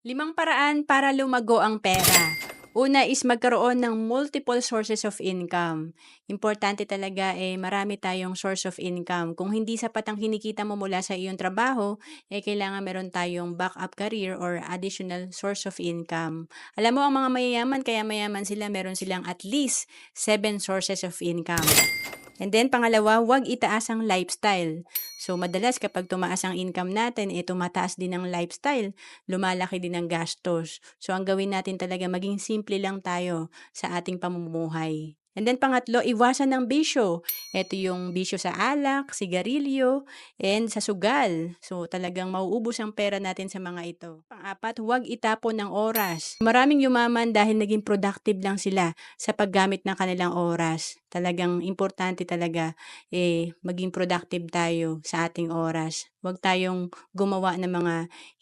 Limang paraan para lumago ang pera. Una is magkaroon ng multiple sources of income. Importante talaga marami tayong source of income. Kung hindi sapat ang kinikita mo mula sa iyong trabaho, kailangan meron tayong backup career or additional source of income. Alam mo, ang mga mayayaman, kaya mayaman sila, meron silang at least 7 sources of income. And then pangalawa, huwag itaas ang lifestyle. So madalas kapag tumaas ang income natin, tumataas din ang lifestyle, lumalaki din ang gastos. So ang gawin natin talaga maging simple lang tayo sa ating pamumuhay. And then pangatlo, iwasan ng bisyo. Ito yung bisyo sa alak, sigarilyo, and sa sugal. So talagang mauubos ang pera natin sa mga ito. Pang-apat, huwag itapon ng oras. Maraming yumaman dahil naging productive lang sila sa paggamit ng kanilang oras. Talagang importante talaga maging productive tayo sa ating oras. Huwag tayong gumawa ng mga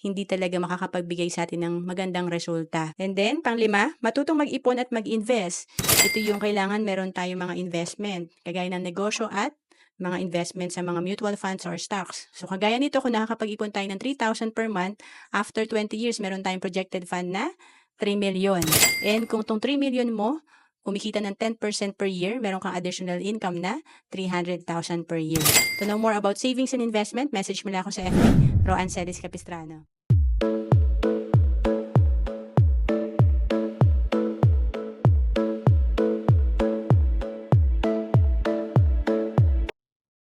hindi talaga makakapagbigay sa atin ng magandang resulta. And then, panglima, matutong mag-ipon at mag-invest. Ito yung kailangan meron tayong mga investment, kagaya ng negosyo at mga investment sa mga mutual funds or stocks. So, kagaya nito, kung nakakapag-ipon tayo ng 3,000 per month, after 20 years, meron tayong projected fund na 3 million. And kung tong 3 million mo, kumikita ng 10% per year, meron kang additional income na 300,000 per year. To know more about savings and investment, message mo lang ako sa FB, Roan Celis Capistrano.